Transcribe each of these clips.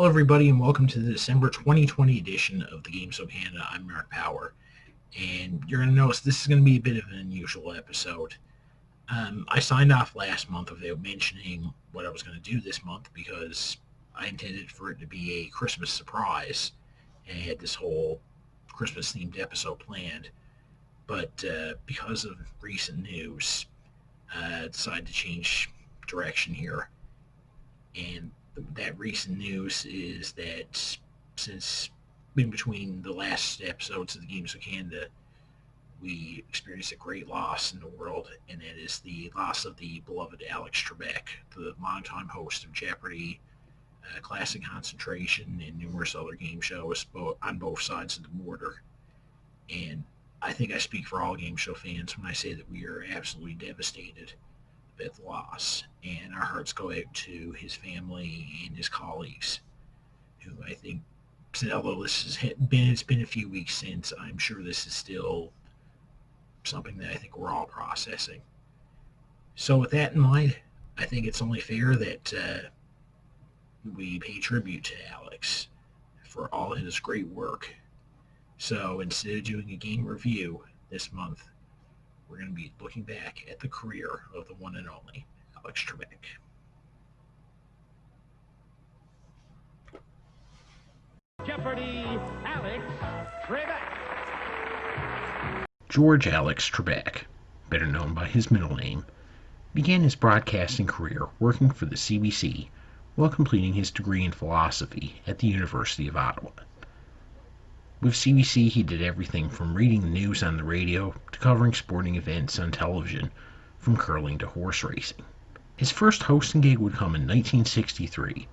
Hello, everybody, and welcome to the December 2020 edition of the Game Show Canada. I'm Marc Power, and you're going to notice this is going to be a bit of an unusual episode. I signed off last month without mentioning what I was going to do this month because I intended for it to be a Christmas surprise, and I had this whole Christmas-themed episode planned. But because of recent news, I decided to change direction here, and that recent news is that since in between the last episodes of the Games of Canada, we experienced a great loss in the world, and that is the loss of the beloved Alex Trebek, the longtime host of Jeopardy, Classic Concentration, and numerous other game shows on both sides of the border. And I think I speak for all game show fans when I say that we are absolutely devastated at the loss, and our hearts go out to his family and his colleagues, who I think, although it's been a few weeks since, I'm sure this is still something that I think we're all processing. So with that in mind, I think it's only fair that we pay tribute to Alex for all his great work. So instead of doing a game review this month, we're going to be looking back at the career of the one and only Alex Trebek. Jeopardy! Alex Trebek! George Alex Trebek, better known by his middle name, began his broadcasting career working for the CBC while completing his degree in philosophy at the University of Ottawa. With CBC, he did everything from reading the news on the radio to covering sporting events on television, from curling to horse racing. His first hosting gig would come in 1963,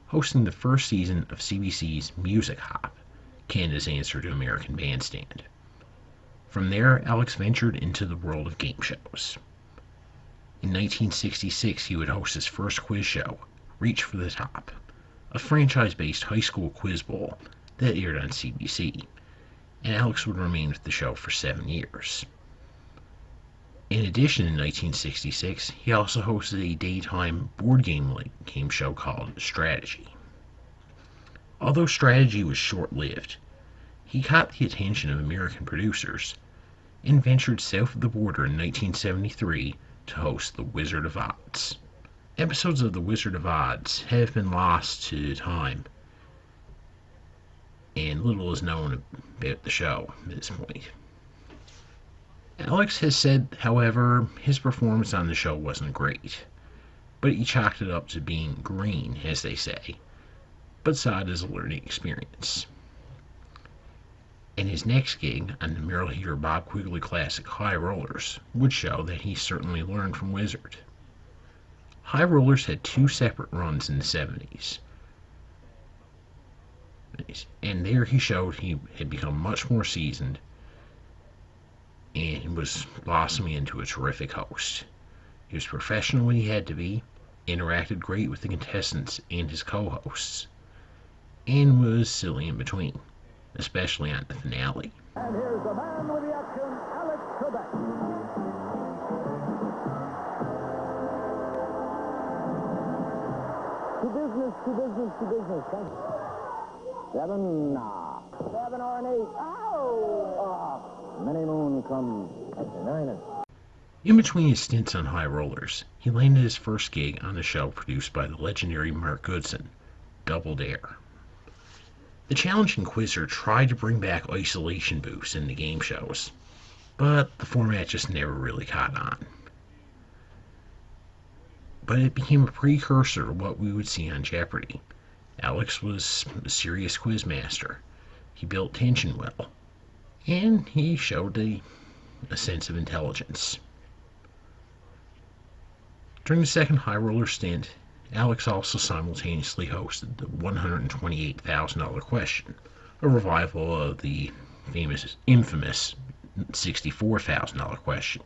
hosting the first season of CBC's Music Hop, Canada's answer to American Bandstand. From there, Alex ventured into the world of game shows. In 1966, he would host his first quiz show, Reach for the Top, a franchise-based high school quiz bowl that aired on CBC, and Alex would remain with the show for 7 years. In addition, in 1966, he also hosted a daytime board game show called Strategy. Although Strategy was short-lived, he caught the attention of American producers and ventured south of the border in 1973 to host The Wizard of Odds. Episodes of The Wizard of Odds have been lost to time, and little is known about the show at this point. Alex has said, however, his performance on the show wasn't great, but he chalked it up to being green, as they say, but saw it as a learning experience. And his next gig on the Merrill Heater Bob Quigley classic High Rollers would show that he certainly learned from Wizard. High Rollers had two separate runs in the 70s, and there he showed he had become much more seasoned and was blossoming into a terrific host. He was professional when he had to be, interacted great with the contestants and his co-hosts, and was silly in between, especially on the finale. And here's the man with the action, Alex Trebek. To business. Thank you. 7 or an 8. Many moon comes after 9. In between his stints on High Rollers, he landed his first gig on a show produced by the legendary Mark Goodson, Double Dare. The challenging quizzer tried to bring back isolation booths into game shows, but the format just never really caught on. But it became a precursor to what we would see on Jeopardy. Alex was a serious quizmaster. He built tension well, and he showed a sense of intelligence. During the second High Roller stint, Alex also simultaneously hosted the $128,000 question, a revival of the infamous $64,000 question.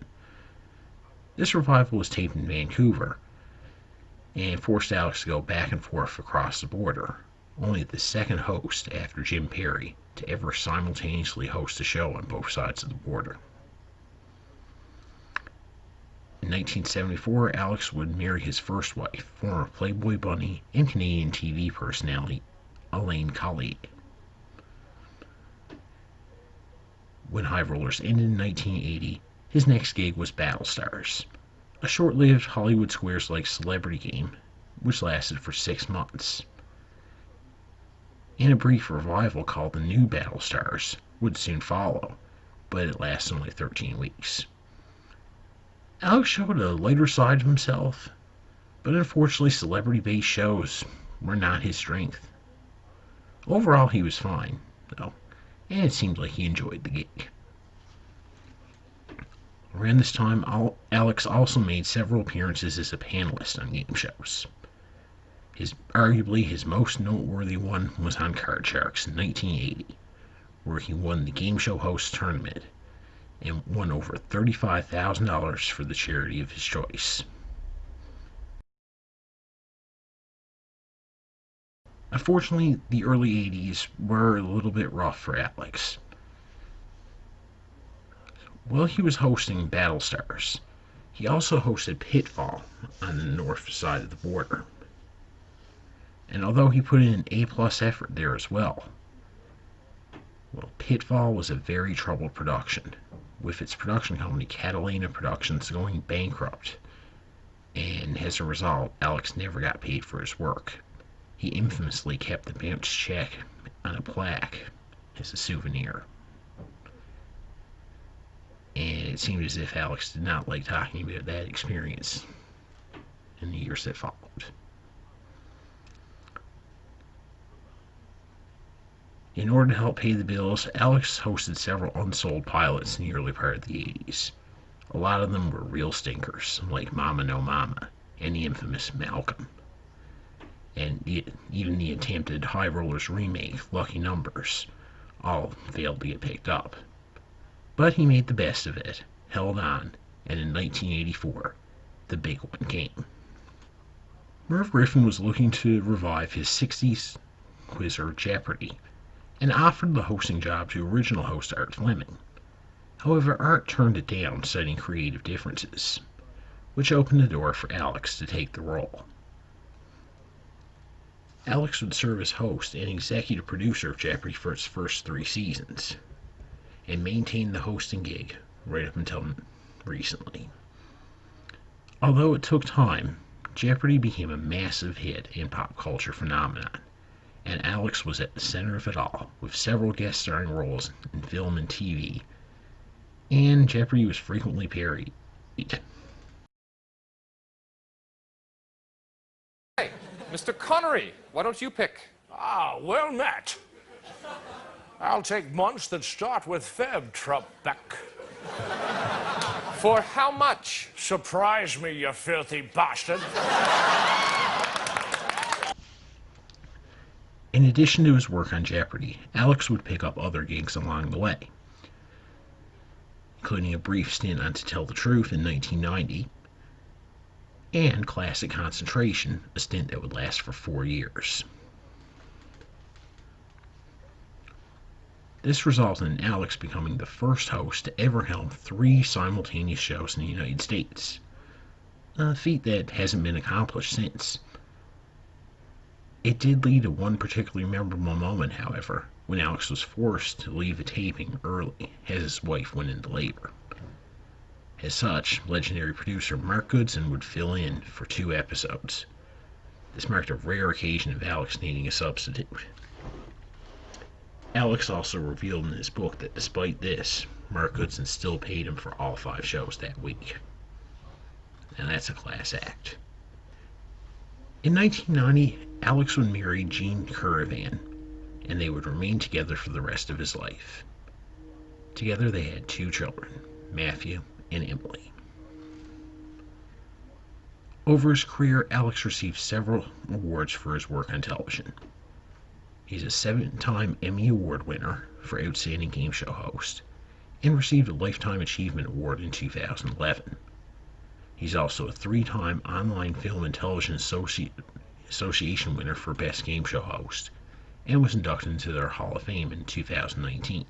This revival was taped in Vancouver and forced Alex to go back and forth across the border, only the second host after Jim Perry to ever simultaneously host a show on both sides of the border. In 1974, Alex would marry his first wife, former Playboy bunny and Canadian TV personality Elaine Collier. When High Rollers ended in 1980, his next gig was Battlestars, a short-lived Hollywood Squares-like celebrity game which lasted for 6 months. And a brief revival called The New Battlestars would soon follow, but it lasted only 13 weeks. Alex showed a lighter side of himself, but unfortunately celebrity-based shows were not his strength. Overall, he was fine, though, and it seemed like he enjoyed the gig. Around this time, Alex also made several appearances as a panelist on game shows. Arguably his most noteworthy one was on Card Sharks in 1980, where he won the Game Show Host Tournament and won over $35,000 for the charity of his choice. Unfortunately, the early 80s were a little bit rough for Alex. While he was hosting Battlestars, he also hosted Pitfall on the north side of the border. And although he put in an A-plus effort there as well, Pitfall was a very troubled production, with its production company Catalina Productions going bankrupt, and as a result, Alex never got paid for his work. He infamously kept the bounced check on a plaque as a souvenir. And it seemed as if Alex did not like talking about that experience in the years that followed. In order to help pay the bills, Alex hosted several unsold pilots in the early part of the 80s. A lot of them were real stinkers, like Mama No Mama and the infamous Malcolm. And even the attempted High Rollers remake, Lucky Numbers, all failed to get picked up. But he made the best of it, held on, and in 1984, the big one came. Merv Griffin was looking to revive his 60s quizzer Jeopardy, and offered the hosting job to original host Art Fleming. However, Art turned it down, citing creative differences, which opened the door for Alex to take the role. Alex would serve as host and executive producer of Jeopardy for its first 3 seasons, and maintained the hosting gig right up until recently. Although it took time, Jeopardy became a massive hit and pop culture phenomenon, and Alex was at the center of it all, with several guest starring roles in film and TV, and Jeopardy was frequently parodied. Hey, Mr. Connery, why don't you pick? Ah, well met. I'll take months that start with Feb, Trebek. For how much? Surprise me, you filthy bastard. In addition to his work on Jeopardy, Alex would pick up other gigs along the way, including a brief stint on To Tell the Truth in 1990, and Classic Concentration, a stint that would last for 4 years. This resulted in Alex becoming the first host to ever helm 3 simultaneous shows in the United States, a feat that hasn't been accomplished since. It did lead to one particularly memorable moment, however, when Alex was forced to leave a taping early as his wife went into labor. As such, legendary producer Mark Goodson would fill in for 2 episodes. This marked a rare occasion of Alex needing a substitute. Alex also revealed in his book that despite this, Mark Goodson still paid him for all 5 shows that week. And that's a class act. In 1990, Alex would marry Jean Caravan, and they would remain together for the rest of his life. Together they had 2 children, Matthew and Emily. Over his career, Alex received several awards for his work on television. He's a 7-time Emmy Award winner for Outstanding Game Show Host, and received a Lifetime Achievement Award in 2011. He's also a 3-time Online Film and Television Association winner for Best Game Show Host, and was inducted into their Hall of Fame in 2019.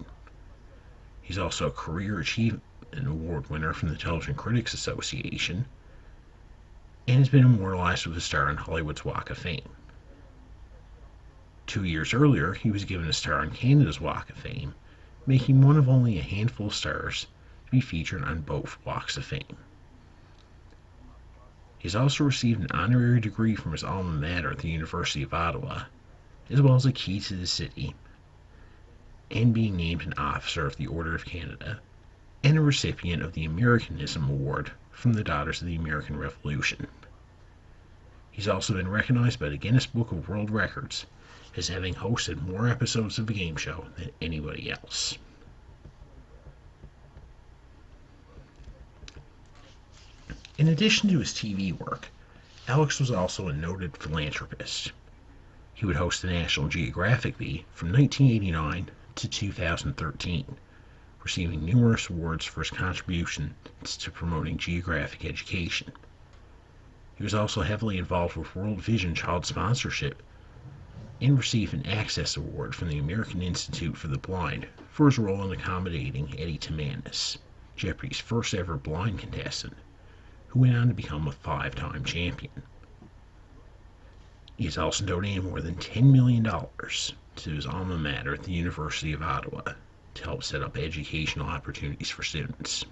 He's also a Career Achievement Award winner from the Television Critics Association, and has been immortalized with a star on Hollywood's Walk of Fame. 2 years earlier, he was given a star on Canada's Walk of Fame, making one of only a handful of stars to be featured on both Walks of Fame. He has also received an honorary degree from his alma mater at the University of Ottawa, as well as a key to the city, and being named an officer of the Order of Canada, and a recipient of the Americanism Award from the Daughters of the American Revolution. He's also been recognized by the Guinness Book of World Records as having hosted more episodes of the game show than anybody else. In addition to his TV work, Alex was also a noted philanthropist. He would host the National Geographic Bee from 1989 to 2013, receiving numerous awards for his contributions to promoting geographic education. He was also heavily involved with World Vision child sponsorship and received an Access Award from the American Institute for the Blind for his role in accommodating Eddie Timanis, Jeopardy's first ever blind contestant, who went on to become a 5-time champion. He has also donated more than $10 million to his alma mater at the University of Ottawa to help set up educational opportunities for students.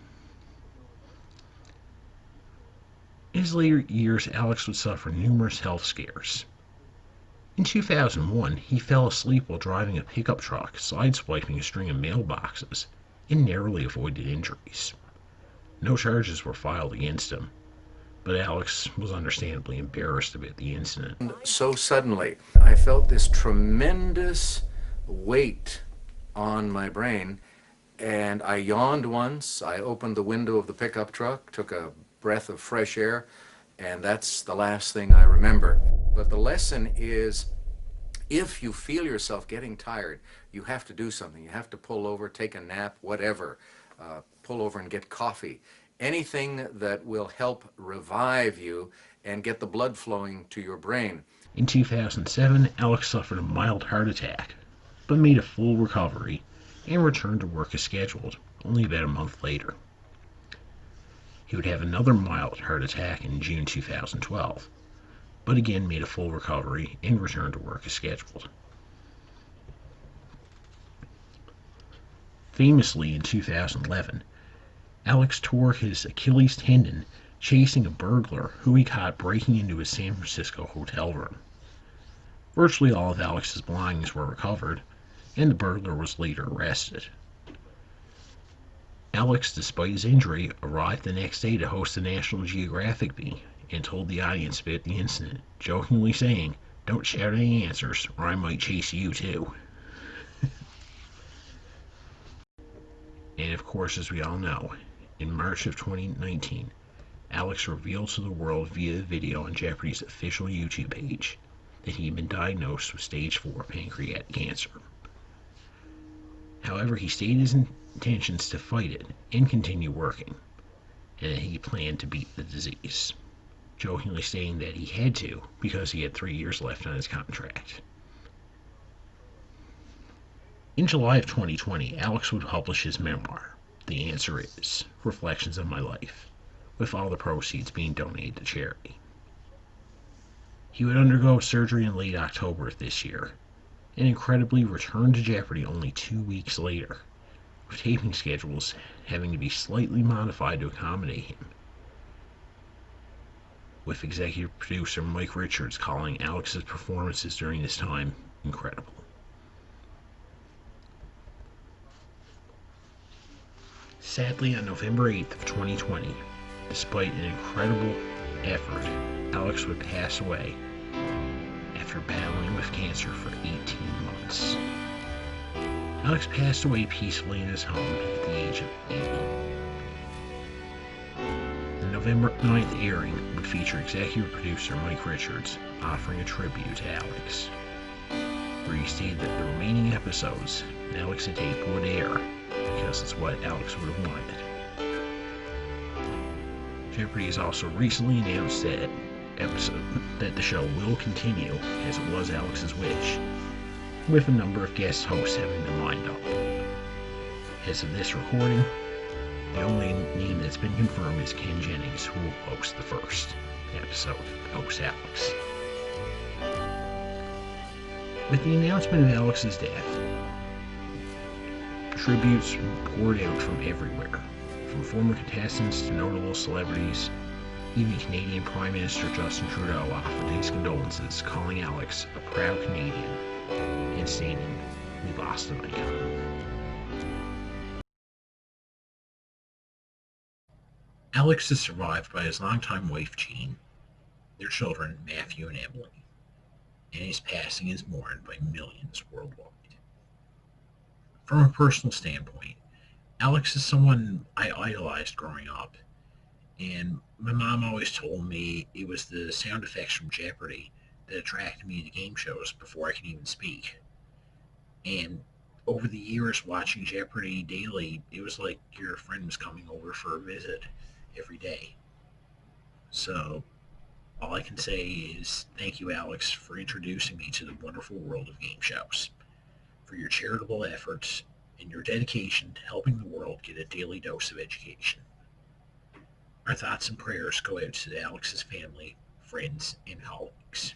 In his later years, Alex would suffer numerous health scares. In 2001, he fell asleep while driving a pickup truck, sideswiping a string of mailboxes, and narrowly avoided injuries. No charges were filed against him, but Alex was understandably embarrassed about the incident. So suddenly, I felt this tremendous weight on my brain, and I yawned once. I opened the window of the pickup truck, took a breath of fresh air, and that's the last thing I remember. But the lesson is, if you feel yourself getting tired, you have to do something. You have to pull over, take a nap, whatever. Pull over and get coffee. Anything that will help revive you and get the blood flowing to your brain. In 2007, Alex suffered a mild heart attack, but made a full recovery and returned to work as scheduled only about a month later. He would have another mild heart attack in June 2012, but again made a full recovery and returned to work as scheduled. Famously, in 2011, Alex tore his Achilles tendon chasing a burglar who he caught breaking into a San Francisco hotel room. Virtually all of Alex's belongings were recovered, and the burglar was later arrested. Alex, despite his injury, arrived the next day to host the National Geographic Bee and told the audience about the incident, jokingly saying, "Don't shout any answers, or I might chase you too." And of course, as we all know, in March of 2019, Alex revealed to the world via a video on Jeopardy's official YouTube page that he had been diagnosed with stage 4 pancreatic cancer. However, he stated his intentions to fight it and continue working, and that he planned to beat the disease, jokingly stating that he had to because he had 3 years left on his contract. In July of 2020, Alex would publish his memoir, The Answer Is, Reflections of My Life, with all the proceeds being donated to charity. He would undergo surgery in late October of this year, and incredibly returned to Jeopardy only 2 weeks later, with taping schedules having to be slightly modified to accommodate him, with executive producer Mike Richards calling Alex's performances during this time incredible. Sadly, on November 8th of 2020, despite an incredible effort, Alex would pass away after battling with cancer for 18 months. Alex passed away peacefully in his home at the age of 80. The November 9th airing would feature executive producer Mike Richards offering a tribute to Alex, where he stated that the remaining episodes Alex had taped would air because it's what Alex would have wanted. Jeopardy has also recently announced that the show will continue as it was Alex's wish, with a number of guest hosts having been lined up. As of this recording, the only name that's been confirmed is Ken Jennings, who will host the first episode, host Alex. With the announcement of Alex's death, tributes poured out from everywhere, from former contestants to notable celebrities. Even Canadian Prime Minister Justin Trudeau offered his condolences, calling Alex a proud Canadian and stating, "We lost an icon." Alex is survived by his longtime wife, Jean, their children, Matthew and Emily, and his passing is mourned by millions worldwide. From a personal standpoint, Alex is someone I idolized growing up, and my mom always told me it was the sound effects from Jeopardy that attracted me to game shows before I could even speak. And over the years watching Jeopardy daily, it was like your friend was coming over for a visit every day. So all I can say is thank you, Alex, for introducing me to the wonderful world of game shows, for your charitable efforts, and your dedication to helping the world get a daily dose of education. Our thoughts and prayers go out to Alex's family, friends, and colleagues.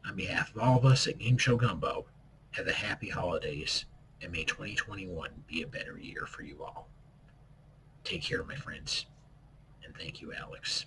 On behalf of all of us at Game Show Gumbo, have a happy holidays, and may 2021 be a better year for you all. Take care, my friends, and thank you, Alex.